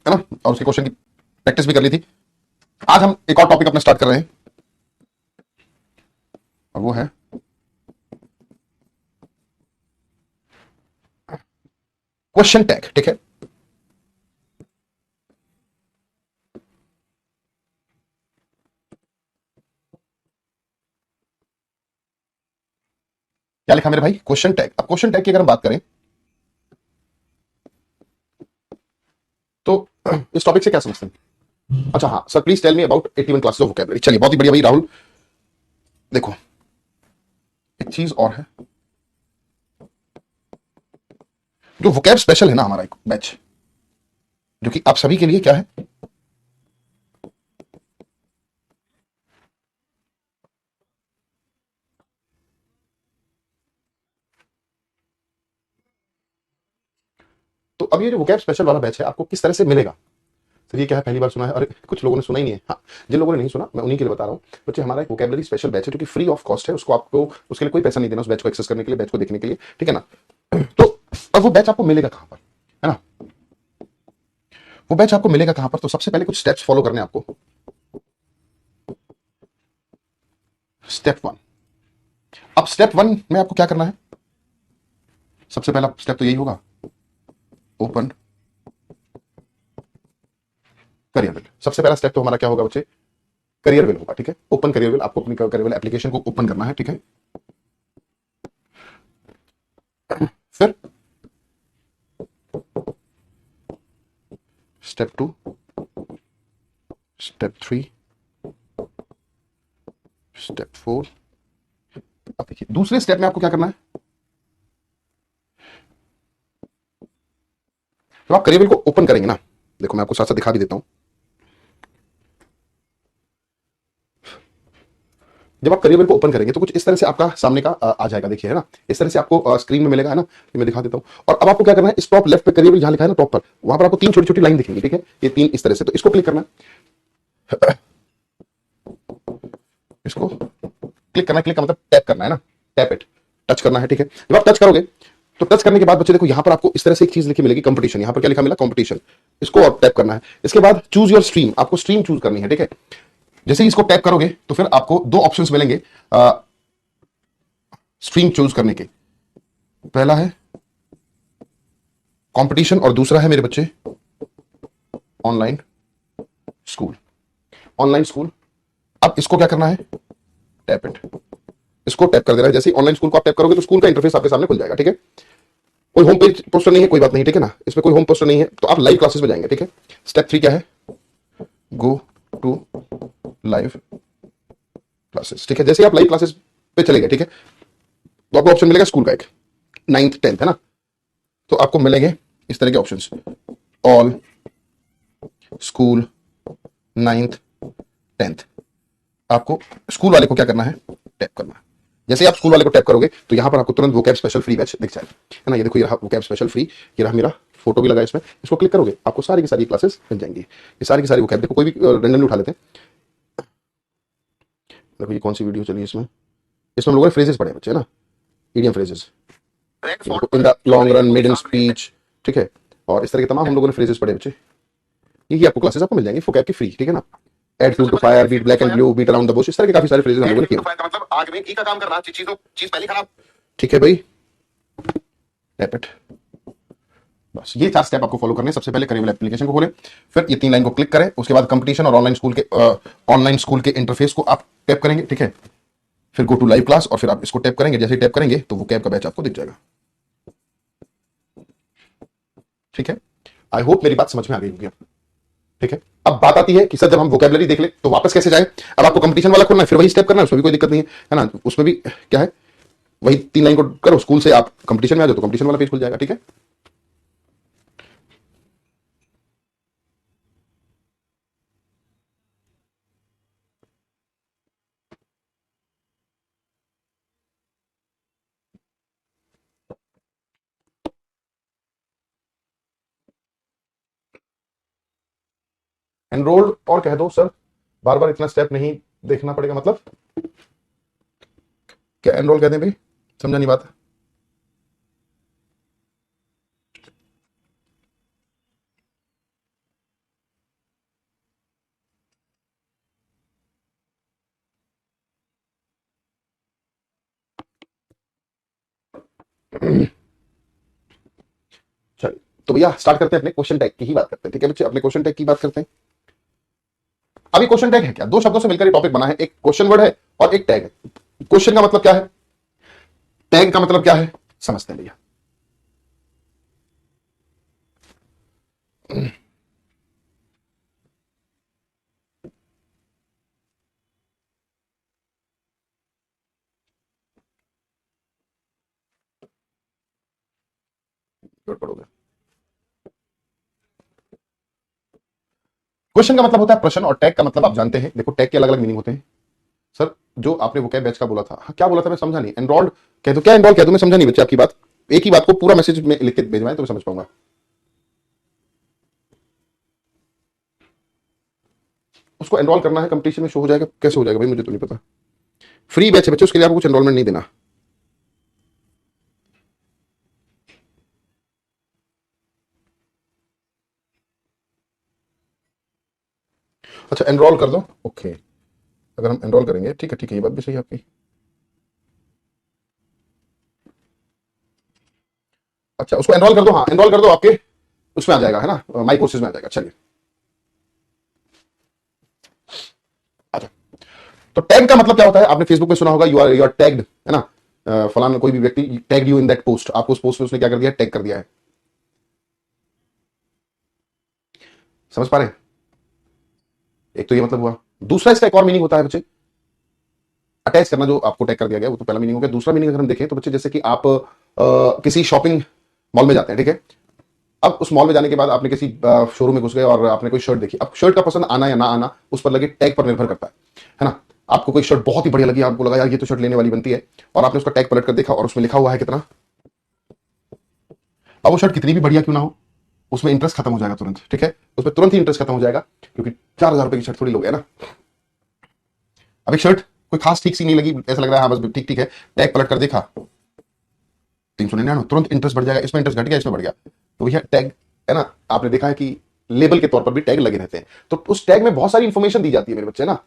है ना, और उसके क्वेश्चन की प्रैक्टिस भी कर ली थी। आज हम एक और टॉपिक अपना स्टार्ट कर रहे हैं और वो है क्वेश्चन टैग। ठीक है, क्या लिखा मेरे भाई? Question tag. अब क्वेश्चन टैग की अगर हम बात करें तो इस टॉपिक से क्या समझते हैं? अच्छा हाँ sir, please tell me about 81 classes of vocabulary. चलिए, बहुत ही बढ़िया भाई राहुल। देखो, एक चीज और है, जो वोकैब स्पेशल है ना हमारा एक बैच, जो कि आप सभी के लिए क्या है, तो अब ये जो वोकैब स्पेशल वाला बैच है आपको किस तरह से मिलेगा? सर ये क्या है, पहली बार सुना है? अरे कुछ लोगों ने सुना ही नहीं है। हाँ, जिन लोगों ने नहीं सुना मैं उन्हीं के लिए बता रहा हूँ। बच्चे, हमारा एक वोकैबुलरी स्पेशल बैच है जो कि फ्री ऑफ कॉस्ट है। उसको आपको, उसके लिए कोई पैसा नहीं देना उस बैच को एक्सेस करने के लिए, बैच को देखने के लिए, ठीक है ना। तो अब वो बैच आपको मिलेगा कहां पर, है ना? वो बैच आपको मिलेगा कहां पर? तो सबसे पहले कुछ स्टेप्स फॉलो करने आपको। Step one. अब स्टेप वन में आपको क्या करना है? सबसे पहला स्टेप तो यही होगा, ओपन करियर विल। सबसे पहला स्टेप तो हमारा क्या होगा बच्चे? करियर विल होगा। ठीक है, ओपन करियर विल। आपको अपनी करियर विल एप्लीकेशन को ओपन करना है। ठीक है, फिर step two, step three, step four. अब देखिए, दूसरे स्टेप में आपको क्या करना है? जब आप करियर विल को ओपन करेंगे ना, देखो मैं आपको साथ साथ दिखा भी देता हूं। जब आप करियर विल को ओपन करेंगे तो कुछ इस तरह से आपका सामने का आ जाएगा। देखिए, है ना, इस तरह से आपको स्क्रीन में मिलेगा, है ना। ये मैं दिखा देता हूं। और अब आपको क्या करना है, इस टॉप लेफ्ट पे करियर विल जहां लिखा है ना, टॉप पर, वहां पर आपको तीन छोटी छोटी लाइन दिखेंगी। ठीक है, ये तीन इस तरह से, तो इसको क्लिक करना है। इसको क्लिक करना है, क्लिक का मतलब टैप करना है ना, टैप इट, टच करना है। ठीक है, जब आप टच करोगे तो टच करने के बाद बच्चे देखो, यहां पर आपको इस तरह से एक चीज लिखी मिलेगी, कंपटीशन। यहां पर क्या लिखा मिला? कंपटीशन। इसको और टैप करना है। इसके बाद चूज योर स्ट्रीम, आपको स्ट्रीम चूज करनी है। ठीक है, जैसे ही इसको टैप करोगे तो फिर आपको दो ऑप्शंस मिलेंगे स्ट्रीम चूज करने के। पहला है कंपटीशन और दूसरा है मेरे बच्चे ऑनलाइन स्कूल। Online school. अब इसको क्या करना है? Tap it. इसको टैप कर देना है। जैसे ही ऑनलाइन स्कूल को आप टैप करोगे तो स्कूल का इंटरफेस आपके सामने खुल जाएगा। ठीक है, कोई होम पेज पोस्टर नहीं है, कोई बात नहीं, ठीक है ना, इसमें कोई होम पोस्टर नहीं है, तो आप लाइव क्लासेस में जाएंगे। ठीक है, स्टेप थ्री क्या है? Go to live classes. ठीक है, जैसे आप लाइव क्लासेस पे चले गए, ठीक है, तो आपको ऑप्शन मिलेगा स्कूल का एक, 9th 10th, है ना। तो आपको मिलेंगे इस तरह के options, all school 9th 10th। आपको स्कूल वाले को क्या करना है? टैप करना है। जैसे आप स्कूल वाले को टैप करोगे तो यहां पर आपको तुरंत वोकैब स्पेशल फ्री बैच दिख जाएगा, है ना। ये देखो, ये रहा वोकैब स्पेशल फ्री, ये रहा मेरा फोटो भी लगा इसमें। इसको क्लिक करोगे आपको सारी की सारी क्लासेस मिल जाएंगी। ये सारी की सारी वोकैब, देखो कोई भी रैंडमली उठा लेते हैं। देखो ये कौन सी वीडियो चली इसमें? इसमें हम लोगों ने फ्रेजेस पढ़े बच्चे, है ना, idiom phrases, in the long run, mid in speech, ठीक है, और इस तरह के तमाम हम लोगों ने फ्रेजेस पढ़े बच्चे। ये आपको क्लासेस आपको मिल जाएंगी वोकैब की फ्री। ठीक है ना, add fuel to fire, beat black and blue, beat around the bush, इस तरह के काफी सारे फ्रेजेस हम लोगों ने किए। मतलब आग में घी का काम करना, चीज पहले खराब। ठीक है भाई, टैप इट। बस ये चार स्टेप आपको फॉलो करने हैं। सबसे पहले करियर एप्लीकेशन को खोलें, फिर ये तीन लाइन को क्लिक करें, उसके बाद कंपटीशन और ऑनलाइन स्कूल के इंटरफेस को आप टैप करेंगे। ठीक है, फिर गो टू लाइव क्लास, और फिर आप इसको टैप करेंगे। जैसे ही टैप करेंगे तो वो कैब का बैच आपको दिख जाएगा। ठीक है, आई होप मेरी बात समझ में आ गई होगी अब। ठीक है, अब बात आती है कि सर जब हम वोकैबुलरी देख ले तो वापस कैसे जाए? अब आपको कंपटीशन वाला खोलना है, फिर वही स्टेप करना है, उसमें भी कोई दिक्कत नहीं है ना। उसमें भी क्या है, वही तीन लाइन को करो, स्कूल से आप कंपटीशन में आ जाओ तो कंपटीशन वाला पेज खुल जाएगा। ठीक है, एनरोल्ड और कह दो सर, बार बार इतना स्टेप नहीं देखना पड़ेगा। मतलब क्या एनरोल कह दें भाई? समझा नहीं बात। चलिए तो भैया स्टार्ट करते हैं, अपने क्वेश्चन टैग की ही बात करते हैं। ठीक है बच्चे, अपने क्वेश्चन टैग की बात करते हैं। अभी क्वेश्चन टैग है क्या? दो शब्दों से मिलकर ये टॉपिक बना है, एक क्वेश्चन वर्ड है और एक टैग है। क्वेश्चन का मतलब क्या है, टैग का मतलब क्या है, समझते हैं भैया। पढ़ोगे, क्वेश्चन का मतलब होता है प्रश्न और टैग का मतलब आप जानते हैं। देखो टैग के अलग अलग मीनिंग होते हैं। सर जो आपने वो क्या बैच का बोला था, हाँ, क्या बोला था मैं समझा नहीं। एनरोल्ड कह दो, क्या एनरोल कह दो, मैं समझा नहीं बच्चे आपकी बात। एक ही बात को पूरा मैसेज में लिख के भेजवाएं तो मैं समझ पाऊंगा। उसको एनरोल करना है, कंपटीशन में शो हो जाएगा, कैसे हो जाएगा भाई मुझे तो नहीं पता। फ्री बैच है बच्चे, उसके लिए आपको कुछ एनरोलमेंट नहीं देना। अच्छा एनरोल कर दो, ओके। अगर हम एनरोल करेंगे, ठीक है ठीक है, ये बात भी सही है आपकी। अच्छा उसको एनरोल कर दो, हाँ एनरोल कर दो, आपके उसमें आ जाएगा है ना, माई कोर्सेज में आ जाएगा। चलिए अच्छा, तो टैग का मतलब क्या होता है, आपने फेसबुक में सुना होगा, यू आर टैग्ड, है ना। फलाना कोई भी व्यक्ति tagged you in that post, आपको उस पोस्ट में उसने क्या कर दिया, टैग कर दिया है। समझ पा रहे हैं? एक तो ये मतलब हुआ। दूसरा इसका एक और मीनिंग होता है बच्चे, अटैच करना, जो आपको टैग कर दिया गया वो तो पहला मीनिंग हो गया। दूसरा मीनिंग अगर हम देखें तो बच्चे, जैसे कि आप किसी शॉपिंग मॉल में जाते हैं, ठीक है। अब उस मॉल में जाने के बाद आपने किसी शोरूम में घुस गए और आपने कोई शर्ट देखी। अब शर्ट का पसंद आना या ना आना उस पर लगे टैग पर निर्भर करता है ना। आपको कोई शर्ट बहुत ही बढ़िया लगी, आपको लगा यार ये तो शर्ट लेने वाली बनती है, और आपने उसका टैग पलट कर देखा और उसमें लिखा हुआ है कितना। अब वो शर्ट कितनी भी बढ़िया क्यों ना हो, उसमें इंटरेस्ट खत्म हो जाएगा तुरंत, ठीक है। उसमें तुरंत ही इंटरेस्ट खत्म हो जाएगा, क्योंकि 4,000 रुपए की शर्ट थोड़ी लोगे, है ना। अब एक शर्ट कोई खास ठीक सी नहीं लगी, ऐसा लग रहा है हाँ बस ठीक ठीक है, टैग पलट कर देखा 399, तुरंत इंटरेस्ट बढ़ जाएगा, इसमें इंटरेस्ट घट गया, इसमें बढ़ गया। तो भैया टैग, है ना, आपने देखा है कि लेबल के तौर पर भी टैग लगे रहते हैं। तो उस टैग में बहुत सारी इंफॉर्मेशन दी जाती है मेरे बच्चे ना।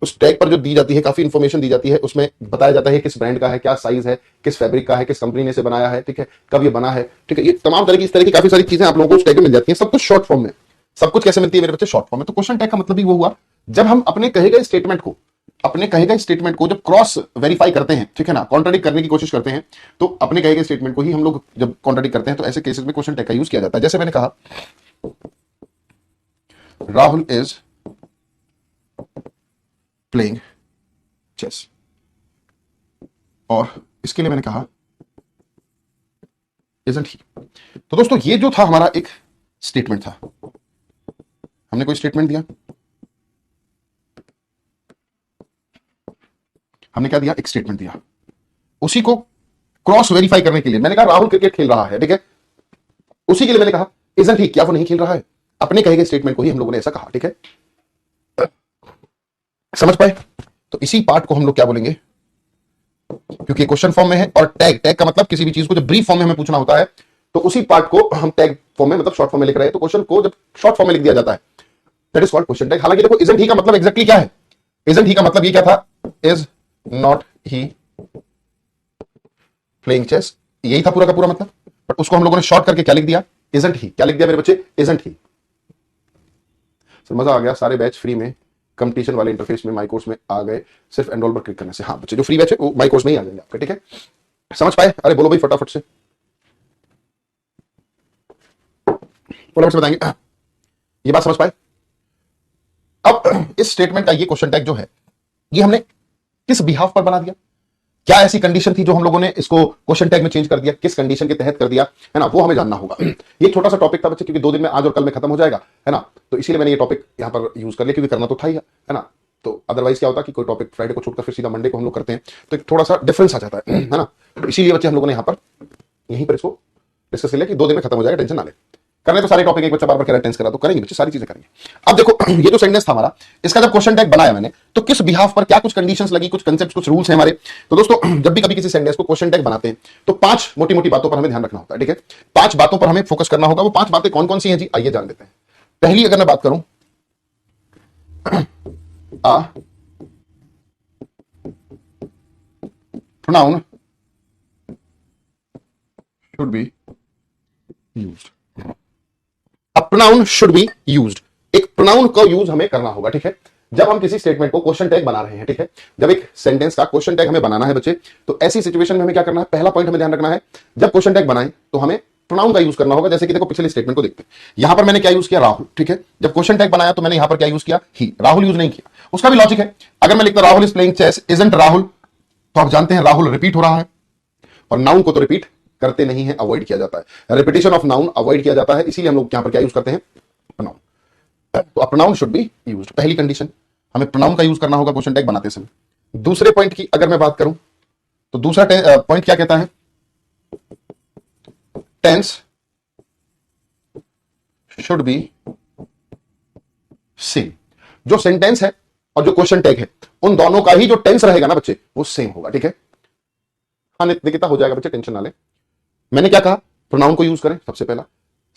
उस टैग पर जो दी जाती है काफी इंफॉर्मेशन दी जाती है, उसमें बताया जाता है किस ब्रांड का है, क्या साइज है, किस फैब्रिक का है, किस कंपनी ने इसे बनाया है, ठीक है, कब ये बना है, ठीक है। ये तमाम तरह की, इस तरह की काफी सारी चीजें आप लोगों को उस टैग में मिल जाती हैं, सब कुछ शॉर्ट फॉर्म में। सब कुछ कैसे मिलती है मेरे बच्चे, शॉर्ट फॉर्म में। तो क्वेश्चन टैग का मतलब भी वो हुआ, जब हम अपने कहे गए स्टेटमेंट को, अपने कहे गए स्टेटमेंट को जब क्रॉस वेरीफाई करते हैं, ठीक है ना, कॉन्ट्राडिक्ट करने की कोशिश करते हैं, तो अपने कहे गए स्टेटमेंट को ही हम लोग जब कॉन्ट्राडिक्ट करते हैं तो ऐसे केसेस में क्वेश्चन टैग का यूज किया जाता है। जैसे मैंने कहा राहुल इज प्लेइंग चेस, और इसके लिए मैंने कहा इजंट ही। तो दोस्तों ये जो था हमारा एक स्टेटमेंट था, हमने कोई स्टेटमेंट दिया, हमने क्या दिया, एक स्टेटमेंट दिया। उसी को क्रॉस वेरीफाई करने के लिए मैंने कहा राहुल क्रिकेट खेल रहा है, ठीक है। उसी के लिए मैंने कहा इजंट ही, क्या वो नहीं खेल रहा है। अपने कहे गए स्टेटमेंट को ही हम लोगों ने ऐसा कहा, ठीक है। समझ पाए? तो इसी पार्ट को हम लोग क्या बोलेंगे, क्योंकि क्वेश्चन फॉर्म में है, और टैग, टैग का मतलब किसी भी चीज को जब ब्रीफ फॉर्म में हमें पूछना होता है तो उसी पार्ट को हम टैग फॉर्म में, मतलब शॉर्ट फॉर्म में लिख रहे हैं, तो क्वेश्चन को जब शॉर्ट फॉर्म में लिख दिया जाता है that is called question tag. हालांकि देखो इजंट ही का मतलब एग्जैक्टली क्या है, इजंट ही का मतलब ये क्या था, is not he playing chess, यही था पूरा का पूरा मतलब। बट उसको हम लोगों ने शॉर्ट करके क्या लिख दिया, इजंट ही। क्या लिख दिया मेरे बच्चे, इजंट ही। तो मजा आ गया, सारे बैच फ्री में कंपटीशन वाले इंटरफेस में माई कोर्स में आ गए, सिर्फ एनरोल पर क्लिक करने से। हाँ बच्चे जो फ्री बैच है वो माई कोर्स में ही आ जाएंगे आपके, ठीक है। समझ पाए? अरे बोलो भाई फटाफट से, फटाफट से बताएंगे। ये बात समझ पाए? अब इस स्टेटमेंट का ये क्वेश्चन टैग जो है, ये हमने किस बिहाफ पर बना दिया, क्या ऐसी कंडीशन थी जो हम लोगों ने इसको क्वेश्चन टैग में चेंज कर दिया, किस कंडीशन के तहत कर दिया, है ना, वो हमें जानना होगा। ये छोटा सा टॉपिक था बच्चे, क्योंकि 2 दिन में, आज और कल में खत्म हो जाएगा, है ना। तो इसीलिए मैंने ये टॉपिक यहां पर यूज कर लिया, क्योंकि करना तो था ही, है ना। तो अदरवाइज क्या होता कि कोई टॉपिक फ्राइडे को छोड़कर फिर सीधा मंडे को हम लोग करते हैं, तो एक थोड़ा सा डिफरेंस आ जाता है ना। तो इसीलिए बच्चे हम लोगों ने यहां पर, यहीं पर इसको डिस्कस कर लिया कि 2 दिन में खत्म हो जाएगा, टेंशन ना ले। करने तो सारे टॉपिक, एक बच्चा बार बार कह रहा है टेंस करा, तो करेंगे बच्चे, सारी चीजें करेंगे। अब देखो ये जो सेंटेंस था हमारा, इसका जब क्वेश्चन टैग बनाया मैंने, तो किस बिहाफ पर क्या कुछ कंडीशंस लगी, कुछ कंसेप्ट, कुछ रूल्स हैं हमारे। तो दोस्तों जब भी कभी किसी सेंटेंस को क्वेश्चन टैग बनाते हैं तो 5 मोटी मोटी बातों पर हमें ध्यान रखना होता है, ठीक है। 5 बातों पर हमें फोकस करना होगा। वो 5 बातें कौन कौन सी हैं जी, आइए जान लेते हैं। पहली अगर मैं बात करूं, आ प्रोनाउन शुड बी यूज्ड। अब प्रोनाउन शुड बी यूज्ड, एक प्रोनाउन का यूज हमें करना होगा, ठीक है। जब हम किसी स्टेटमेंट को क्वेश्चन टैग बना रहे हैं, ठीक है, जब एक सेंटेंस का क्वेश्चन टैग हमें बनाना है बच्चे, तो ऐसी सिचुएशन में हमें क्या करना है, पहला पॉइंट हमें ध्यान रखना है, जब क्वेश्चन टैग बनाएं तो हमें प्रोनाउन का यूज करना होगा। जैसे कि देखो पिछले स्टेटमेंट को देखते हैं, यहां पर मैंने क्या यूज किया, राहुल, ठीक है। जब क्वेश्चन टैग बनाया तो मैंने यहां पर क्या यूज किया, ही, राहुल यूज नहीं किया। उसका भी लॉजिक है, अगर मैं लिखता Rahul is playing chess isn't Rahul, तो आप जानते हैं राहुल रिपीट हो रहा है, और नाउन को तो रिपीट करते नहीं है, अवॉइड किया जाता है, रिपीटेशन ऑफ नाउन अवॉइड किया जाता है, इसीलिए हम लोग यहां पर क्या यूज करते हैं, प्रोनाउन। तो प्रोनाउन शुड बी यूज्ड, पहली कंडीशन, हमें प्रोनाउन का यूज करना होगा क्वेश्चन टैग बनाते समय। दूसरे पॉइंट की अगर मैं बात करूं, तो दूसरा पॉइंट क्या कहता है, टेंस शुड बी सेम। जो सेंटेंस है और जो क्वेश्चन टैग है, उन दोनों का ही जो टेंस रहेगा ना बच्चे, वो सेम होगा, ठीक है। हाँ निकिता, हो जाएगा बच्चे, टेंशन ना ले। मैंने क्या कहा, प्रोनाउन को यूज करें सबसे पहला,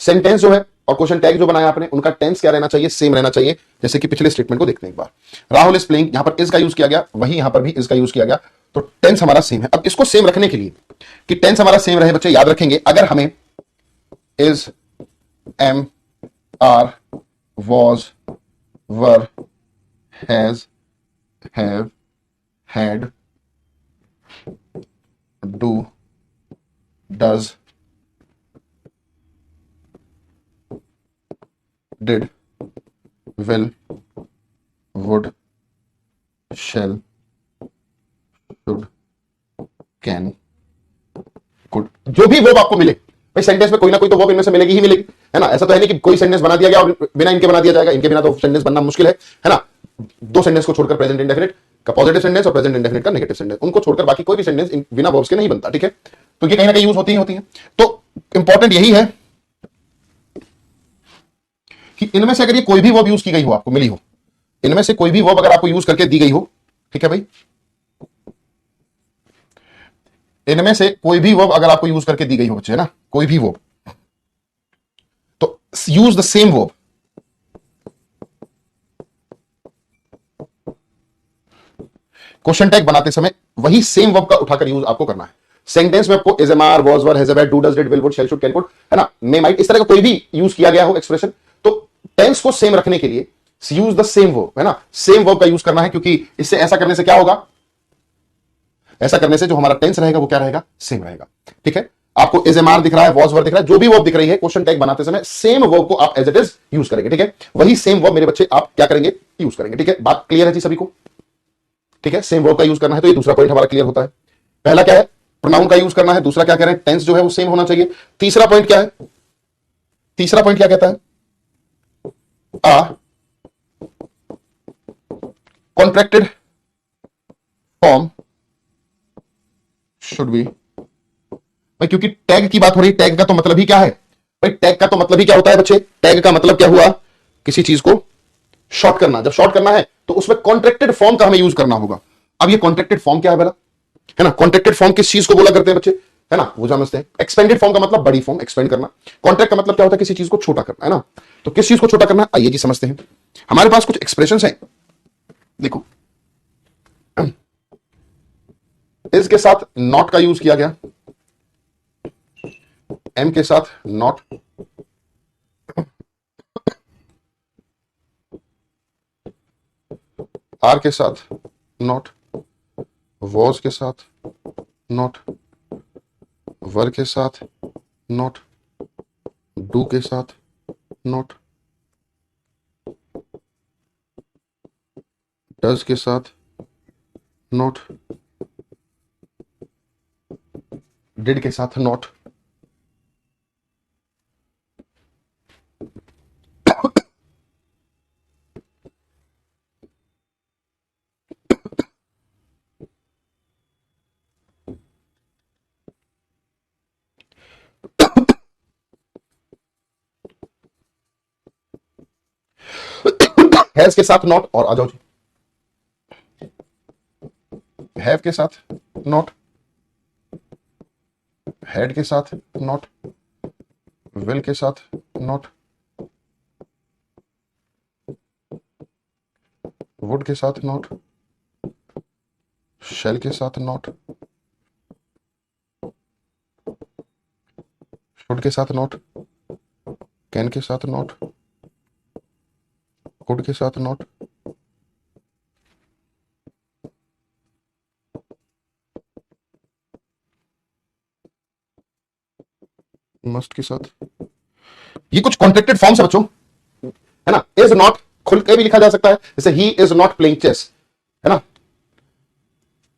सेंटेंस जो है और क्वेश्चन टैग जो बनाया आपने, उनका टेंस क्या रहना चाहिए, सेम रहना चाहिए। जैसे कि पिछले स्टेटमेंट को देखते हैं एक बार, राहुल इज प्लेइंग, यहां पर इज का यूज किया गया, वही यहां पर भी इज का यूज किया गया, तो टेंस हमारा सेम है। अब इसको सेम रखने के लिए, कि टेंस हमारा सेम रहे बच्चे, याद रखेंगे, अगर हमें is, am, are, was, were, has, have, had, do, does, did, will, would, shall, should, can, could, जो भी वर्ब आपको मिले भाई, सेंटेंस में कोई ना कोई तो वर्ब इनमें से मिलेगी ही मिलेगी, है ना। ऐसा तो है नहीं कि कोई सेंटेंस बना दिया गया और बिना इनके बना दिया जाएगा, इनके बिना तो सेंटेंस बनना मुश्किल है ना। दो सेंटेंस को छोड़कर, प्रेजेंट इंडेफिनिट का पॉजिटिव सेंटेंस और प्रेजेंट इंडेफिनिट का नेगेटिव सेंटेंस, उनको छोड़कर बाकी कोई भी सेंटेंस बिना वर्ब्स के नहीं बनता, ठीक है। तो ये कहीं ना कहीं यूज होती है। तो इंपॉर्टेंट यही है कि इनमें से अगर ये कोई भी वर्ब यूज की गई हो, आपको मिली हो, इनमें से कोई भी वर्ब अगर आपको यूज करके दी गई हो, ठीक है भाई, इनमें से कोई भी वर्ब अगर आपको यूज करके दी गई हो बच्चे, है ना, कोई भी वर्ब, तो use the same verb. Question tag बनाते समय वही सेम वर्ब का उठाकर यूज आपको करना है। सेंटेंस में आपको is, am, are, was, were, has, have, do, does, did, will, would, shall, should, can, could, है ना, मे, माइट, इस तरह का कोई भी यूज किया गया हो एक्सप्रेशन, तो टेंस को सेम रखने के लिए यूज द सेम वर्ब, है ना, सेम वर्ब का यूज करना है, क्योंकि इससे ऐसा करने से क्या होगा, ऐसा करने से जो हमारा टेंस रहेगा वो क्या रहेगा, सेम रहेगा, ठीक है। आपको इज, एम, आर दिख रहा है, वॉज, वर दिख रहा है, जो भी वर्ब दिख रही है, क्वेश्चन टैग बनाते समय सेम वर्ब को आप एज इट इज यूज करेंगे, ठीक है। वही सेम वर्ब मेरे बच्चे आप क्या करेंगे, यूज करेंगे, ठीक है। बात क्लियर है जी सभी को, ठीक है। सेम वर्ब का यूज करना है, तो ये दूसरा पॉइंट हमारा क्लियर होता है। पहला क्या है, प्रोनाउन का यूज करना है, दूसरा क्या कह रहे हैं, टेंस जो है वो सेम होना चाहिए। तीसरा पॉइंट क्या है, तीसरा पॉइंट क्या कहता है, आ कॉन्ट्रैक्टेड फॉर्म शुड बी, भाई क्योंकि टैग की बात हो रही है, टैग का तो मतलब ही क्या है भाई, टैग का तो मतलब ही क्या होता है बच्चे, टैग का मतलब क्या हुआ, किसी चीज को शॉर्ट करना। जब शॉर्ट करना है तो उसमें कॉन्ट्रैक्टेड फॉर्म का हमें यूज करना होगा। अब ये कॉन्ट्रैक्टेड फॉर्म क्या है बोला, है ना, कॉन्ट्रैक्टेड फॉर्म किस चीज को बोला करते हैं बच्चे, है ना, वो समझते हैं। एक्सपेंडेड फॉर्म का मतलब बड़ी फॉर्म, एक्सपेंड करना। कॉन्ट्रैक्ट का मतलब क्या होता है, किसी चीज को छोटा करना, है ना। तो किस चीज को छोटा करना, आइए जी समझते हैं। हमारे पास कुछ एक्सप्रेशंस हैं, देखो, इस के साथ नॉट का यूज किया गया, एम के साथ नॉट, आर के साथ नॉट, वॉज के साथ नॉट, वर के साथ नॉट, डू के साथ नॉट, डज के साथ नॉट, डिड के साथ नॉट। हैज के साथ नॉट, और आ जाओ जी, हैव के साथ नॉट, हैड के साथ नॉट, विल के साथ नॉट, वुड के साथ नॉट, शैल के साथ नॉट, कुड के साथ नॉट, कैन के साथ नॉट, कुड के साथ नॉट, मस्ट के साथ। ये कुछ कॉन्ट्रैक्टेड फॉर्म्स है बच्चों, है ना। इज नॉट खुल के भी लिखा जा सकता है, जैसे ही इज नॉट प्लेइंग चेस, है ना,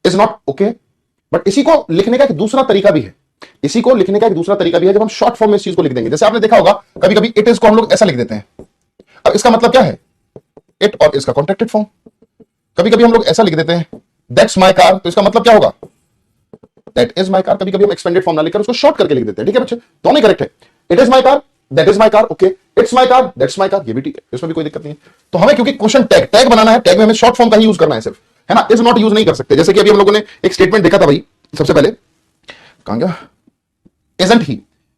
इज नॉट ओके। बट इसी को लिखने का एक दूसरा तरीका भी है, इसी को लिखने का एक दूसरा तरीका भी है, जब हम शॉर्ट फॉर्म में इस चीज को लिख देंगे। जैसे आपने देखा होगा कभी कभी इट इज को हम लोग ऐसा लिख देते हैं। अब इसका मतलब क्या है, इट और इसका कॉन्ट्रैक्टेड फॉर्म। कभी कभी हम लोग ऐसा लिख देते हैं दैट्स माय कार, तो इसका मतलब क्या होगा, दैट इज माय कार। कभी कभी हम एक्सपेंडेड फॉर्म ना लिखकर उसको शॉर्ट करके लिख देते हैं, ठीक है बच्चे, दोनों करेक्ट है। It is my car, that is my car, okay. It's my car, that's my car, ये भी ठीक है, इसमें भी कोई दिक्कत नहीं है। तो हमें क्योंकि क्वेश्चन टैग बनाना है, टैग में हमें शॉर्ट फॉर्म का ही यूज करना है सिर्फ, है ना। इज नॉट यूज नहीं कर सकते। जैसे कि अभी हम लोगों ने एक स्टेटमेंट देखा था भाई, सबसे पहले कहां गया, इजंट ही,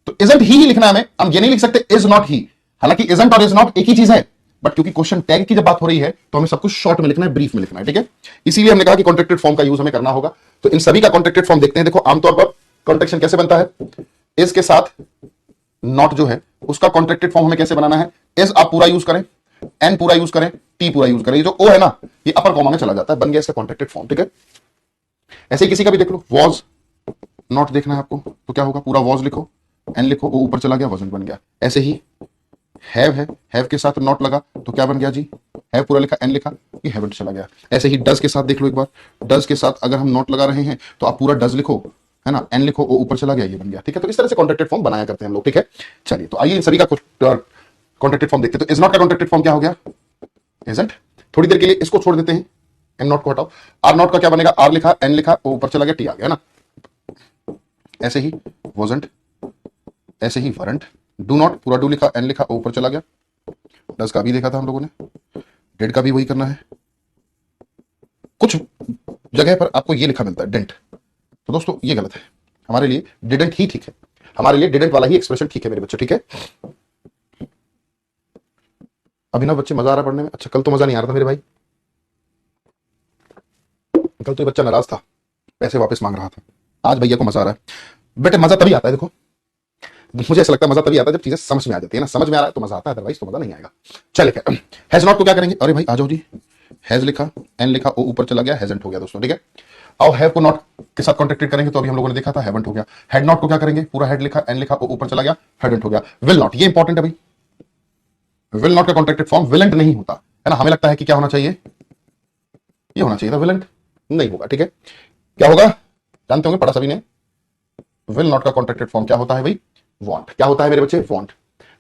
तो इजंट ही लिखना है हमें, हम ये नहीं लिख सकते इज नॉट ही। हालांकि इजंट और इज नॉट एक ही चीज है, बट क्योंकि क्वेश्चन टैग की जब बात हो रही है तो हमें सब कुछ शॉर्ट में लिखना है, ब्रीफ में लिखना है, ठीक है। इसीलिए हमने कहा कि कॉन्ट्रैक्टेड फॉर्म का यूज हमें करना होगा। तो इन सभी का कॉन्ट्रैक्टेड फॉर्म देखते हैं। देखो आमतौर पर कॉन्ट्रैक्शन कैसे बनता है, इज के साथ नॉट जो है उसका कॉन्ट्रैक्टेड फॉर्म हमें कैसे बनाना है, इज आप पूरा यूज करें, एन पूरा यूज करें, टी पूरा यूज करें, ये जो ओ है ना ये अपर कॉमा में चला जाता है, बन गया इसका कॉन्ट्रैक्टेड फॉर्म, ठीक है। ऐसे ही किसी का भी देख लो, वॉज नॉट देखना है आपको, तो क्या होगा, पूरा वॉज लिखो, एन लिखो, वो ऊपर चला गया, वॉजंट बन गया। ऐसे ही हैव है, हैव के साथ नॉट लगा तो क्या बन गया जी, हैव पूरा लिखा, एन लिखा, ये हैवंट चला गया। ऐसे ही डज के साथ देख लो एक बार, डज के साथ अगर हम नॉट लगा रहे हैं तो आप पूरा डज लिखो, है ना, एन लिखो, वो ऊपर चला गया, ये बन गया, ठीक है। तो इस तरह से कॉन्ट्रैक्टेड फॉर्म बनाया करते हैं हम लोग, ठीक है। चलिए तो आइए इन सभी का कॉन्ट्रैक्टेड फॉर्म देखते हैं। तो इज नॉट का कॉन्ट्रैक्टेड फॉर्म क्या हो गया, इजंट। थोड़ी देर के लिए इसको छोड़ देते हैं, एम नॉट को हटाओ। आर नॉट का क्या बनेगा, आर लिखा, एन लिखा, वो ऊपर चला गया, टी आ गया, है ना। ऐसे ही वॉजंट, ऐसे ही वरंट। डू नॉट, पूरा डू लिखा, एन लिखा, ऊपर चला गया। डज का भी देखा था हम लोगों ने, डेड का भी वही करना है। कुछ जगह पर आपको ये लिखा मिलता है डेंट, तो दोस्तों ये गलत है, हमारे लिए डिडेंट ही ठीक है, हमारे लिए डिडेंट वाला ही एक्सप्रेशन ठीक है मेरे बच्चे, ठीक है। अभिनव बच्चे मजा आ रहा है पढ़ने में, अच्छा कल तो मजा नहीं आ रहा था मेरे भाई, कल तो ये बच्चा नाराज था, पैसे वापस मांग रहा था, आज भैया को मजा आ रहा है। बेटे मजा तभी आता है, देखो मुझे ऐसा लगता है मजा तभी आता है जब चीजें समझ में आ जाती है ना, समझ में आ रहा है तो मजा आता है, अदरवाइज तो मजा नहीं आएगा। चलिए हैज नॉट को क्या करेंगे, अरे भाई आ जाओ जी, हैज लिखा, एन लिखा, ओ ऊपर चला गया, हैजंट हो गया दोस्तों, ठीक है। अब हैव को नॉट के साथ कॉन्ट्रैक्टेड करेंगे तो अभी हम लोगों ने देखा था हैवंट हो गया। हैड नॉट को क्या करेंगे, पूरा हैड लिखा, एन लिखा, ओ ऊपर चला गया, हैडंट हो गया। विल नॉट, ये इंपॉर्टेंट है भाई, विल नॉट का कॉन्ट्रैक्टेड फॉर्म विलेंट नहीं होता, है ना। हमें लगता है कि क्या होना चाहिए, ये होना चाहिए था, विलेंट नहीं होगा, ठीक है। क्या होगा जानते होंगे, पढ़ा सभी ने। विल नॉट का कॉन्ट्रैक्टेड फॉर्म क्या होता है भाई, वांट। क्या होता है मेरे बच्चे, वांट।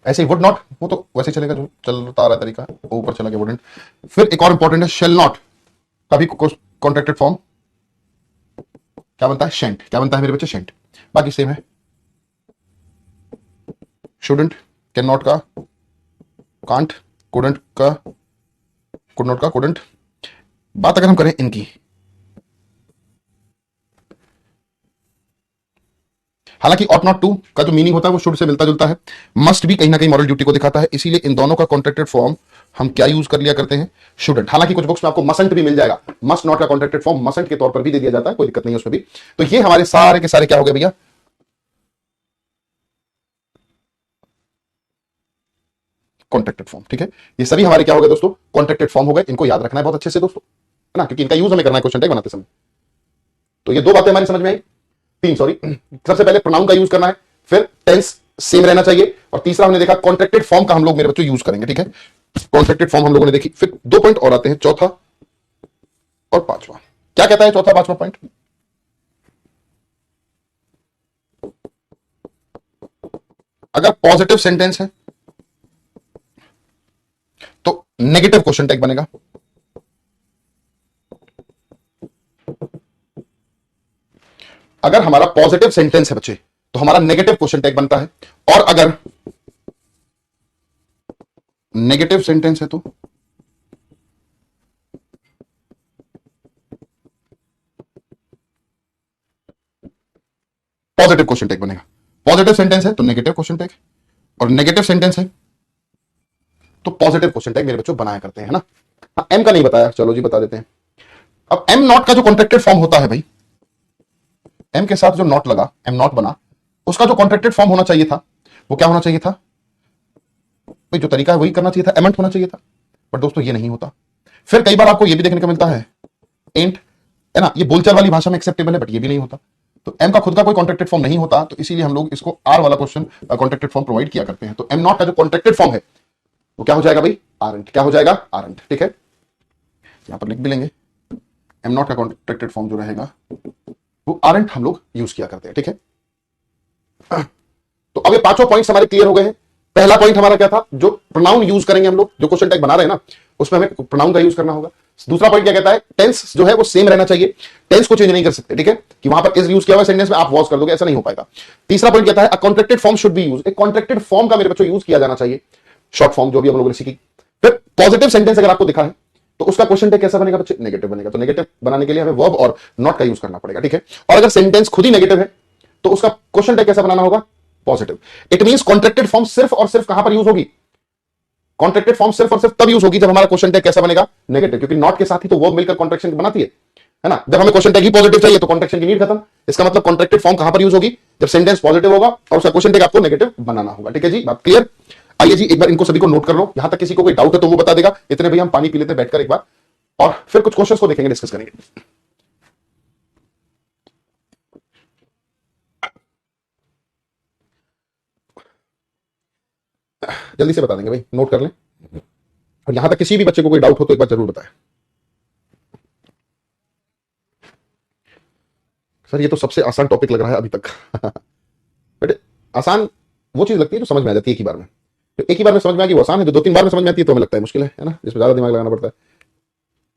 ऐसे ही वुड नॉट, वो तो वैसे चलेगा जो चलता आ रहा तरीका, ऊपर चला गया, वुडंट। फिर एक और इंपॉर्टेंट है शेल नॉट, कभी कॉन्ट्रैक्टेड फॉर्म क्या बनता है, शेंट। क्या बनता है मेरे बच्चे, शेंट। बाकी सेम है, शुडंट, कैन नॉट का कांट, कुडंट का कुड नॉट का कुडंट। बात अगर हम करें इनकी, हालांकि ऑट नॉट टू का जो मीनिंग होता है वो शुड से मिलता जुलता है, मस्ट भी कहीं ना कहीं मॉरल ड्यूटी को दिखाता है, इसीलिए इन दोनों का कॉन्ट्रैक्टेड फॉर्म हम क्या यूज कर लिया करते हैं, शुडंट। हालांकि कुछ बुक्स में आपको मसंट भी मिल जाएगा, मस्ट नॉट का कॉन्ट्रैक्टेड फॉर्म मसंट के तौर पर भी दे दिया जाता है, कोई दिक्कत नहीं है उसमें भी। तो ये हमारे सारे के सारे क्या हो गए भैया, कॉन्ट्रैक्टेड फॉर्म, ठीक है। ये सभी हमारे क्या हो गए दोस्तों, कॉन्ट्रैक्टेड फॉर्म हो गए। इनको याद रखना है बहुत अच्छे से दोस्तों, है ना, क्योंकि इनका यूज हमें करना है क्वेश्चन टैग बनाते समय। तो ये दो बातें हमारी समझ में आई, तीन सॉरी। सबसे पहले प्रोनाउन का यूज करना है, फिर टेंस सेम रहना चाहिए, और तीसरा हमने देखा कॉन्ट्रैक्टेड फॉर्म का हम लोग मेरे बच्चों यूज करेंगे, ठीक है। कॉन्ट्रैक्टेड फॉर्म हम लोगों ने देखी, फिर 2 पॉइंट और आते हैं, चौथा और पांचवा। क्या कहता है चौथा पांचवा पॉइंट, अगर पॉजिटिव सेंटेंस है तो नेगेटिव क्वेश्चन टैग बनेगा, अगर हमारा पॉजिटिव सेंटेंस है बच्चे तो हमारा नेगेटिव क्वेश्चन टैग बनता है, और अगर नेगेटिव सेंटेंस है तो पॉजिटिव क्वेश्चन टैग बनेगा। पॉजिटिव सेंटेंस है तो नेगेटिव क्वेश्चन टैग, और नेगेटिव सेंटेंस है तो पॉजिटिव क्वेश्चन टैग मेरे बच्चों बनाया करते हैं, ना। हाँ, एम का नहीं बताया, चलो जी बता देते हैं। अब एम नॉट का जो कॉन्ट्रैक्टेड फॉर्म होता है भाई, एम के साथ जो नॉट लगा, एम नॉट बना, उसका जो कॉन्ट्रैक्टेड फॉर्म होना चाहिए था वो क्या होना चाहिए था भाई, जो तरीका है वही करना चाहिए था, एमेंट होना चाहिए था। बट दोस्तों ये नहीं होता। फिर कई बार आपको ये भी देखने को मिलता है एंट, है ना, ये बोलचाल वाली भाषा में एक्सेप्टेबल है, बट ये भी नहीं होता। तो एम का खुद का कोई कॉन्ट्रैक्टेड फॉर्म नहीं होता, तो इसीलिए हम लोग इसको आर वाला क्वेश्चन कॉन्ट्रैक्टेड फॉर्म प्रोवाइड किया करते हैं। तो एम नॉट का जो कॉन्ट्रैक्टेड फॉर्म है वो क्या हो जाएगा भाई, आरंट। क्या हो जाएगा, आरंट। ठीक है, यहां पर लिख भी लेंगे, एम नॉट का कॉन्ट्रैक्टेड फॉर्म जो रहेगा वो आरंट हम लोग यूज किया करते हैं। ठीक है, तो अब ये पांचों पॉइंट्स हमारे क्लियर हो गए हैं। पहला पॉइंट हमारा क्या था, जो प्रोनाउन यूज करेंगे हम लोग, जो क्वेश्चन टैग बना रहे हैं ना, उसमें हमें प्रोनाउन का यूज करना होगा। दूसरा पॉइंट क्या कहता है, टेंस जो है वो सेम रहना चाहिए, टेंस को चेंज नहीं कर सकते। ठीक है, कि वहां पर इज यूज किया हुआ सेंटेंस में आप वॉज कर दोगे, ऐसा नहीं हो पाएगा। तीसरा पॉइंट कहता है, a contracted form should be use, एक कॉन्ट्रैक्टेड फॉर्म का मेरे बच्चों यूज किया जाना चाहिए, शॉर्ट फॉर्म जो भी हम लोगों ने सीखी। फिर पॉजिटिव सेंटेंस अगर आपको दिखा है तो उसका क्वेश्चन टैग कैसा बनेगा बच्चे, नेगेटिव बनेगा। तो नेगेटिव बनाने के लिए हमें वर्ब और नॉट का यूज करना पड़ेगा। ठीक है, और अगर सेंटेंस खुद ही नेगेटिव है तो उसका क्वेश्चन टैग कैसा बनाना होगा, positive. It means contracted form सिर्फ और सिर्फ कहां पर यूज होगी, कॉन्ट्रैक्टेड फॉर्म सिर्फ और सिर्फ तब यूज होगी जब हमारा क्वेश्चन टैग कैसा बनेगा, नेगेटिव। क्योंकि नॉट के साथ ही तो वर्ब मिलकर कॉन्ट्रैक्शन बनाती है ना। जब हमें क्वेश्चन टैग ही पॉजिटिव चाहिए तो कॉन्ट्रैक्शन की नीड खत्म। इसका मतलब कॉन्ट्रैक्टेड फॉर्म कहां पर यूज होगी, जब सेंटेंस पॉजिटिव होगा और उसका क्वेश्चन टैग आपको नेगेटिव बनाना होगा। ठीक है जी, बात क्लियर। आइए जी, एक बार इनको सभी को नोट कर लो, यहां तक किसी को कोई डाउट है तो वो बता देगा। इतने भैया हम पानी पी लेते हैं बैठकर एक बार, और फिर कुछ क्वेश्चंस को देखेंगे, डिस्कस करेंगे। जल्दी से बता देंगे भाई, नोट कर लें। और यहां तक किसी भी बच्चे को कोई डाउट हो तो एक बार जरूर बताएं। सर ये तो सबसे आसान टॉपिक लग रहा है अभी तक। बट आसान वो चीज लगती है जो समझ में आ जाती है एक ही बार में। तो एक ही बार में समझ में आ गई वो आसान है, जो दो तीन बार में समझ में आती है तो हमें लगता है मुश्किल है ना, जिसमें ज्यादा दिमाग लगाना पड़ता है।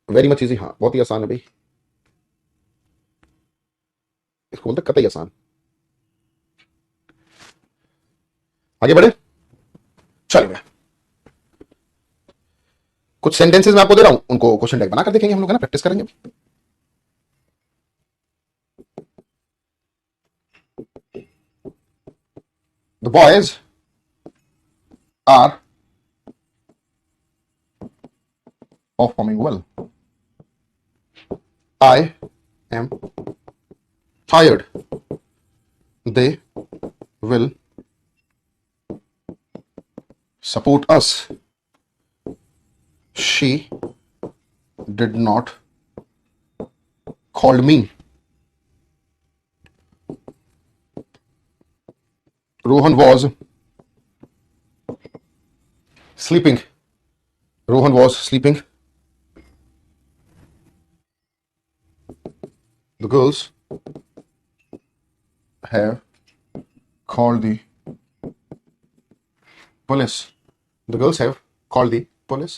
वेरी मच इजी, हाँ बहुत ही आसान है भाई, इसको बोलते कतई आसान। आगे बढ़े, चलिए कुछ सेंटेंसेस मैं आपको दे रहा हूं, उनको क्वेश्चन टैग बनाकर देखेंगे हम लोग, है ना, प्रैक्टिस करेंगे। The boys are performing well. I am tired. They will support us. She did not call me. Rohan was sleeping. Rohan was sleeping. The girls have called the police. The girls have called the police.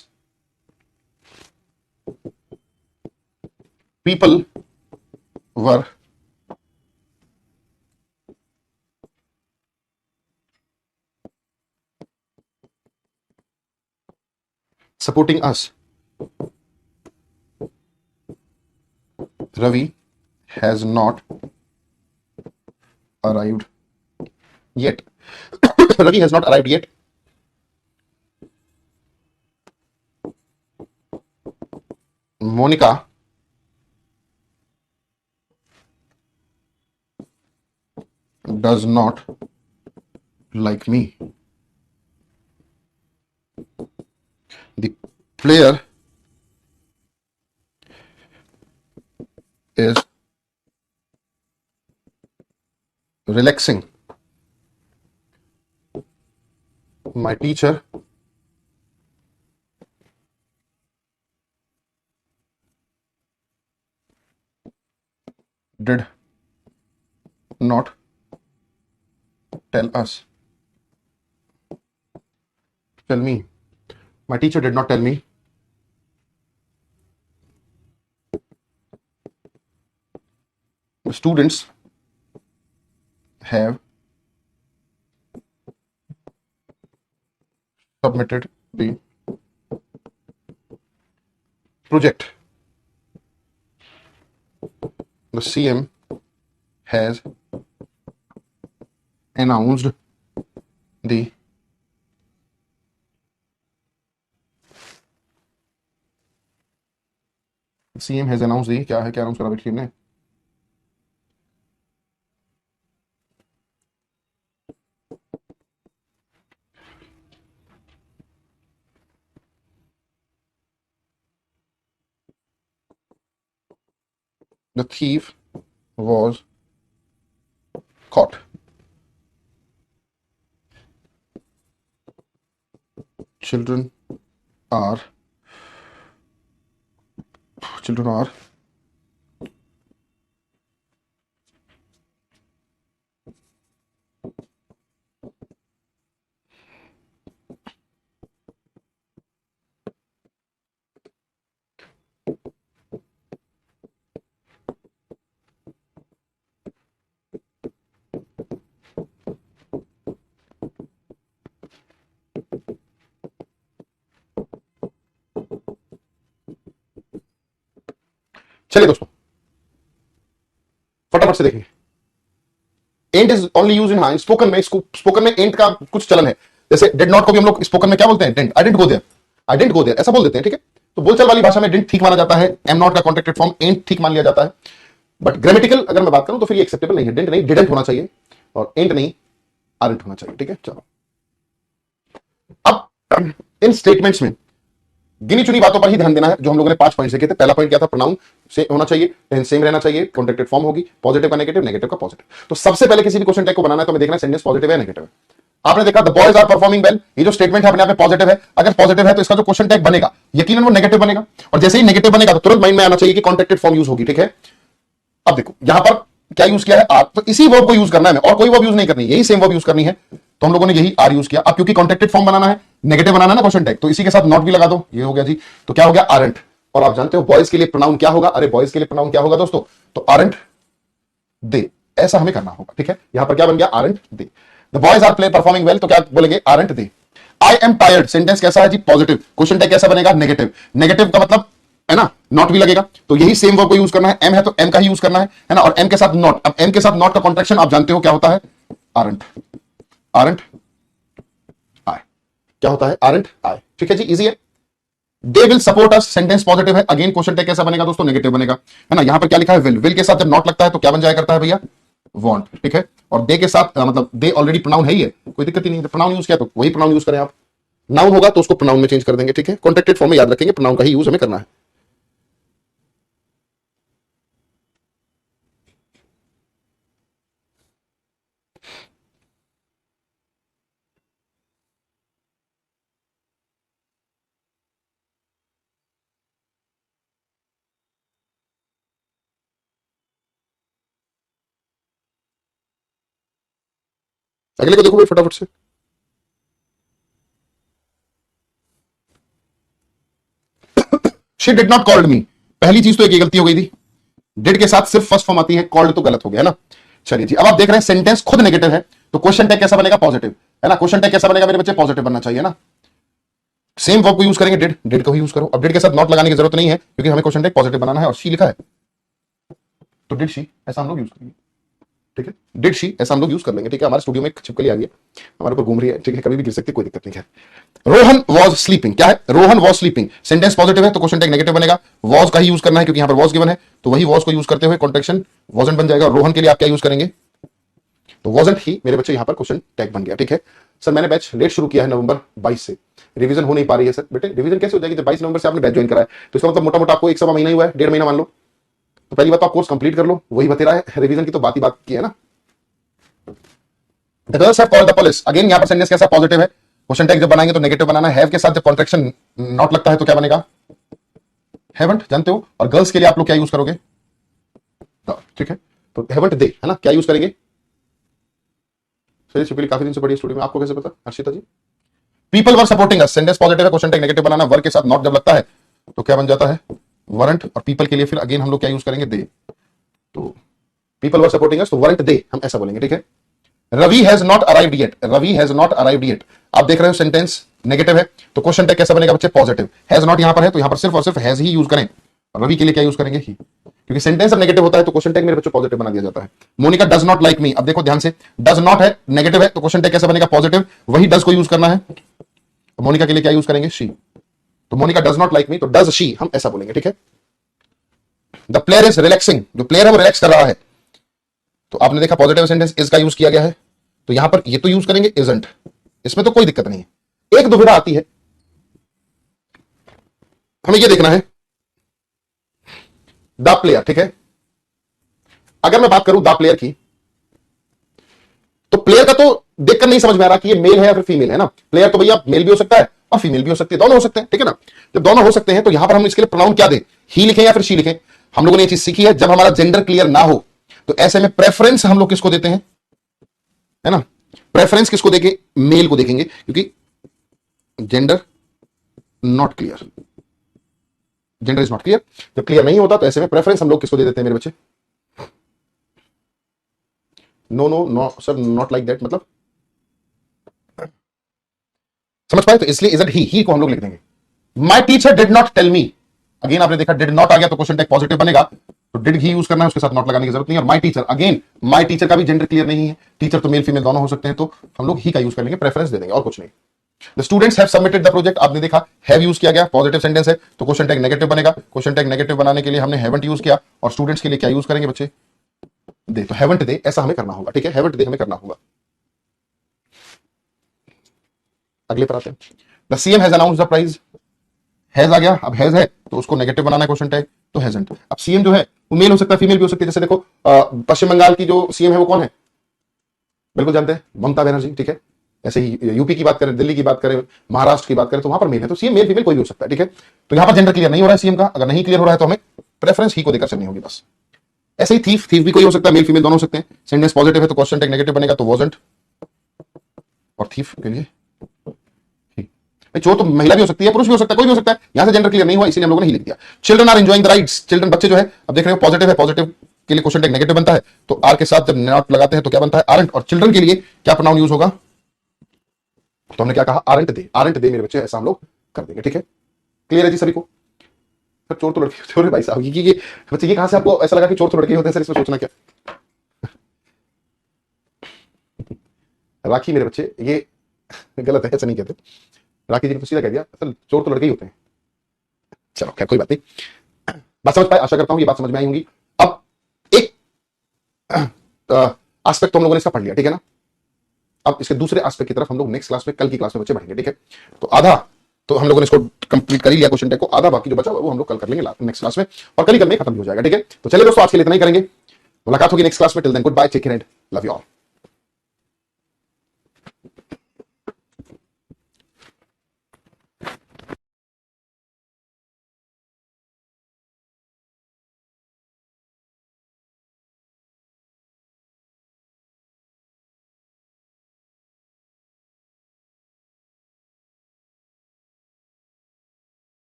People were supporting us. Ravi has not arrived yet. Ravi has not arrived yet. Monica does not like me. The player is relaxing. My teacher did not tell us. Tell me. My teacher did not tell me. The students have submitted the project. The CM has announced the CM has announced the क्या है, क्या announce करा बेटी ने, the thief was caught. Children are children are चलिए दोस्तों फटाफट से देखेंगे। एंट इज ओनली यूज इन हाँ स्पोकन में, स्पोकन में एंट का कुछ चलन है। जैसे डिड नॉट को भी हम लोग स्पोकन में क्या बोलते हैं, didn't, I didn't go there, I didn't go there ऐसा बोल देते हैं, ठीक है। तो बोलचाल वाली भाषा में डिडंट ठीक माना जाता है, एम नॉट का कॉन्ट्रैक्टेड फॉर्म एंट ठीक मान लिया जाता है। बट ग्रामेटिकल अगर मैं बात करूं तो फिर ये एक्सेप्टेबल नहीं है, डिडंट नहीं डिडंट होना चाहिए और एंट नहीं आरंट होना चाहिए, ठीक है। चलो अब इन स्टेटमेंट्स में गिनी चुनी बातों पर ही ध्यान देना है जो हम लोगों ने 5 पॉइंट देखे थे। पहला पॉइंट क्या था, प्रोनाउन से होना चाहिए, टेंस सेम रहना चाहिए, कॉन्ट्रैक्टेड फॉर्म होगी, पॉजिटिव का नेगेटिव, नेगेटिव का पॉजिटिव। तो सबसे पहले किसी भी क्वेश्चन टैग को बनाना है तो हमें देखना है सेंटेंस पॉजिटिव है नेगेटिव है। आपने देखा the boys are performing well, ये जो स्टेटमेंट है अपने आप में पॉजिटिव है। अगर पॉजिटिव है तो इसका जो क्वेश्चन टैग बनेगा यकीनन वो नेगेटिव बनेगा, और जैसे ही नेगेटिव बनेगा तो तुरंत माइंड में आना चाहिए कि कॉन्ट्रैक्टेड फॉर्म यूज होगी, ठीक है। अब देखो यहां पर क्या यूज किया है आर, तो इसी वर्ब को यूज करना है और कोई वर्ब यूज नहीं करनी, यही सेम वर्ब यूज करनी है। तो हम लोगों ने यही आर यूज किया। अब क्योंकि कॉन्ट्रैक्टेड फॉर्म बनाना है, नेगेटिव बनाना है ना क्वेश्चन टैग, तो इसी के साथ नॉट भी लगा दो, ये हो गया जी। तो क्या हो गया, आरंट। और आप जानते हो बॉयज के लिए प्रोनाउन क्या होगा, अरे बॉयज के लिए प्रोनाउन क्या होगा दोस्तों, तो आरंट दे, ऐसा हमें करना होगा, ठीक है। यहां पर क्या बन गया, aren't they. The boys are play performing well, तो क्या बोलेंगे, aren't they. I am tired, sentence कैसा है जी, पॉजिटिव, क्वेश्चन टैग कैसा बनेगा, नेगेटिव। नेगेटिव का मतलब है ना, नॉट भी लगेगा, तो यही सेम वर्ब को यूज करना है। एम है तो एम का ही यूज करना है ना, और एम के साथ नॉट। अब एम के साथ नॉट का कॉन्ट्रैक्शन आप जानते हो क्या होता है, आरंट, आरंट आए, क्या होता है, आरंट आए, ठीक है जी, इजी है। They will support us, sentence positive है, अगेन क्वेश्चन टैग कैसा बनेगा दोस्तों, नेगेटिव बनेगा, है ना। यहां पर क्या लिखा है, विल, विल के साथ जब नॉट लगता है तो क्या बन जाया करता है भैया, वांट, ठीक है। और दे के साथ मतलब दे ऑलरेडी प्रोनाउन है ही है, कोई दिक्कत ही नहीं है, प्रोनाउन यूज किया तो वही प्रोनाउन यूज करें आप। नाउन होगा तो उसको प्रोनाउन में चेंज कर देंगे, ठीक है। कॉन्ट्रैक्टेड फॉर्म में याद रखेंगे प्रोनाउन का ही यूज हमें करना है। अगले को देखो भाई फटाफट से। She did not called me, पहली चीज तो एक गलती हो गई थी, डिड के साथ सिर्फ फर्स्ट फॉर्म आती है, कॉल्ड तो गलत हो गया, है ना। चलिए जी, अब आप देख रहे हैं सेंटेंस खुद नेगेटिव है तो क्वेश्चन टैग कैसा बनेगा, पॉजिटिव, है ना। क्वेश्चन टैग कैसा बनेगा मेरे बच्चे, पॉजिटिव बनना चाहिए ना। सेम वर्ब को यूज करेंगे, डिड, डिड को ही यूज करो। अब डिड के साथ नॉट लगाने की जरूरत नहीं है क्योंकि हमें क्वेश्चन टैग पॉजिटिव बनाना है और शी लिखा है, तो डिड शी ऐसा हम लोग यूज करेंगे, ठीक है। डिड शी ऐसा हम लोग यूज कर लेंगे, ठीक है। हमारे स्टूडियो में एक छिपकली आ गई है, हमारे ऊपर घूम रही है, ठीक है, कभी भी गिर सकती है, कोई दिक्कत नहीं है। रोहन वॉज स्लीपिंग, क्या है, Rohan was sleeping, sentence positive है तो क्वेश्चन टैग नेगेटिव बनेगा। वॉज का ही यूज करना है क्योंकि यहां पर वॉज गिवन है, तो वही वॉज को यूज करते हुए कॉन्ट्रैक्शन वॉजंट बन जाएगा। रोहन के लिए आप क्या यूज करेंगे, तो वॉजंट ही मेरे बच्चे यहां पर क्वेश्चन टैग बन गया, ठीक है। सर मैंने बैच लेट शुरू किया है, नवंबर 22 से, रिवीजन हो नहीं पा रही है सर। बेटे रिवीजन कैसे हो जाएगी जब 22 नवंबर से आपने बैच ज्वाइन करा है, तो इसका मतलब मोटा मोटा आपको 1 सवा महीना ही हुआ है, 1.5 महीना मान लो। तो पहली बात तो आप कोर्स कंप्लीट कर लो, वही बतेरा है, रिवीजन की तो बात ही बात की है ना। The girls have called the police, again यहां पर सेंटेंस कैसा, पॉजिटिव है, क्वेश्चन टैग जब बनाएंगे तो नेगेटिव बनाना है। हैव के साथ जब कॉन्ट्रैक्शन नॉट लगता है तो क्या बनेगा, हैवंट, जानते हो। और गर्ल्स के लिए आप लोग क्या यूज करोगे, ठीक है, तो हैवंट दे, है ना, क्या यूज करेंगे। चलिए छिपकली काफी दिन से पढ़ी स्टूडियो में, आपको कैसे पता Harshita ji. People were supporting us, sentence positive है, क्वेश्चन टैग नेगेटिव बनाना। वर्ग के साथ नॉट जब लगता है तो क्या बन जाता है, वरंट। और पीपल के लिए फिर अगेन हम लोग क्या यूज करेंगे, दे। तो पीपल वर सपोर्टिंग अस तो वरंट दे हम ऐसा बोलेंगे, ठीक है। Ravi has not arrived yet, Ravi has not arrived yet, आप देख रहे हो सेंटेंस नेगेटिव है तो क्वेश्चन टैग कैसा बनेगा बच्चे, पॉजिटिव। हैज नॉट यहां पर है तो यहां पर सिर्फ और सिर्फ हैज ही यूज करें। रवि के लिए क्या यूज करेंगे, ही, क्योंकि सेंटेंस अब नेगेटिव होता है तो क्वेश्चन टैग मेरे बच्चों पॉजिटिव बना दिया जाता है। Monica does not like me, अब देखो ध्यान से, डज नॉट है नेगेटिव है तो क्वेश्चन टैग कैसा बनेगा, पॉजिटिव, वही डज को यूज करना है। तो मोनिका के लिए क्या यूज करेंगे, शी, तो Monica does not like me तो डज शी हम ऐसा बोलेंगे, ठीक है। द प्लेयर इज रिलैक्सिंग, जो प्लेयर है वो रिलैक्स कर रहा है, तो आपने देखा पॉजिटिव सेंटेंस इज का यूज किया गया है, तो यहां पर ये तो यूज करेंगे इजंट, इसमें तो कोई दिक्कत नहीं है। एक दुविधा आती है, हमें ये देखना है द प्लेयर, ठीक है, अगर मैं बात करूं द प्लेयर की, तो प्लेयर का तो देखकर नहीं समझ में आ रहा कि ये मेल है या फिर फीमेल है ना। प्लेयर तो भैया मेल भी हो सकता है और फीमेल भी हो सकती है, दोनों हो सकते हैं, ठीक है ना। जब दोनों हो सकते हैं तो यहां पर हम इसके लिए प्रोनाउन क्या दें, ही लिखें या फिर शी लिखें। हम लोगों ने ये चीज सीखी है, जब हमारा जेंडर क्लियर ना हो तो ऐसे में प्रेफरेंस हम लोग किसको देते हैं, है ना। प्रेफरेंस किसको देंगे, मेल को देखेंगे, क्योंकि gender not clear, gender is not clear. जब क्लियर नहीं होता तो ऐसे में प्रेफरेंस हम लोग किसको दे देते हैं मेरे बच्चे, no no no sir not like that, मतलब समझ पाए। तो इसलिए इज इट ही को हम लोग लिख देंगे। My teacher did not tell me, again आपने देखा डिड नॉट आ गया तो क्वेश्चन टैग पॉजिटिव बनेगा, तो डिड ही यूज करना है, उसके साथ नॉट लगाने की जरूरत नहीं। और my teacher, again my teacher का भी जेंडर क्लियर नहीं है, टीचर तो मेल फीमेल दोनों हो सकते हैं, तो हम लोग ही का यूज कर लेंगे, प्रेफरेंस दे देंगे और कुछ नहीं। The students have submitted the project, आपने देखा हैव यूज किया गया, पॉजिटिव सेंटेंस है तो क्वेश्चन टैग नेगेटिव बनेगा। क्वेश्चन टैग नेगेटिव बनाने के लिए हमने हैवंट यूज किया, और स्टूडेंट्स के लिए क्या यूज करेंगे बच्चे, दे, तो हैवंट दे, ऐसा हमें करना होगा, ठीक है, हैवंट दे हमें करना होगा। अगले पर आते हैं, the CM has announced the prize, has आ गया, अब हैज है तो उसको नेगेटिव बनाना है क्वेश्चन टैग, तो हैजंट। अब सीएम जो है वो मेल हो सकता है फीमेल भी हो सकती है, जैसे देखो पश्चिम बंगाल की जो सीएम है वो कौन है, बिल्कुल जानते हैं, ममता बनर्जी, ठीक है। ऐसे ही यूपी की बात करें, दिल्ली की बात करें, महाराष्ट्र की बात करें, तो वहां पर मेल है, तो सीएम मेल फीमेल कोई भी हो सकता है, ठीक है। तो यहां पर जेंडर क्लियर नहीं हो रहा है सीएम का, अगर नहीं क्लियर हो रहा है तो हमें प्रेफरेंस ही को देकर चलनी होगी बस। ऐसे ही थीफ, थीफ भी कोई हो सकता है, मेल फीमेल दोनों हो सकते हैं। सेंटेंस पॉजिटिव है तो क्वेश्चन टैग नेगेटिव बनेगा, तो वाजंट, और थीफ के लिए चोर तो महिला भी हो सकती है, पुरुष भी हो सकता है, कोई भी हो सकता है, यहां से जेंडर क्लियर नहीं हुआ इसीलिए हम लोगों ने ही लिख दिया। Children are enjoying the rides, children बच्चे जो है, अब देख रहे हो पॉजिटिव है, पॉजिटिव के लिए क्वेश्चन टैग नेगेटिव बनता है, तो आर के साथ जब नॉट लगाते हैं तो क्या बनता है, आरंट। और चिल्ड्रन के लिए क्या प्रोनाउन यूज होगा, तो हमने क्या कहा, आरंट दे, आरंट दे मेरे बच्चे, ऐसा हम लोग कर देंगे, ठीक है। क्लियर है जी सभी को। सर चोर तो लड़के होते हैं भाई साहब, ये बच्चे ये कहां से आपको ऐसा लगा कि चोर तो लड़के होते हैं सर, इसमें सोचना क्या। राखी मेरे बच्चे ये गलत है, ऐसा नहीं कहते, राखी जी ने तो सीधा कह दिया सर चोर तो लड़के ही होते हैं। चलो खैर कोई बात नहीं, बात समझ पाए, आशा करता हूं ये बात समझ में आई होंगी। अब एक एस्पेक्ट तो हम लोगों ने इसका पढ़ लिया, ठीक है ना। अब इसके दूसरे एस्पेक्ट की तरफ हम लोग नेक्स्ट क्लास में, कल की क्लास में बच्चे बढ़ेंगे, ठीक है। तो आधा तो हम लोगों ने इसको कंप्लीट कर ही लिया क्वेश्चन टैग को, आधा बाकी जो बचा वो हम लोग कल कर लेंगे नेक्स्ट क्लास में, और कल ही कल में खत्म भी हो जाएगा, ठीक है। तो चलिए दोस्तों आज के लिए इतना ही करेंगे, मुलाकात होगी नेक्स्ट क्लास में, till then goodbye, take care and love you all.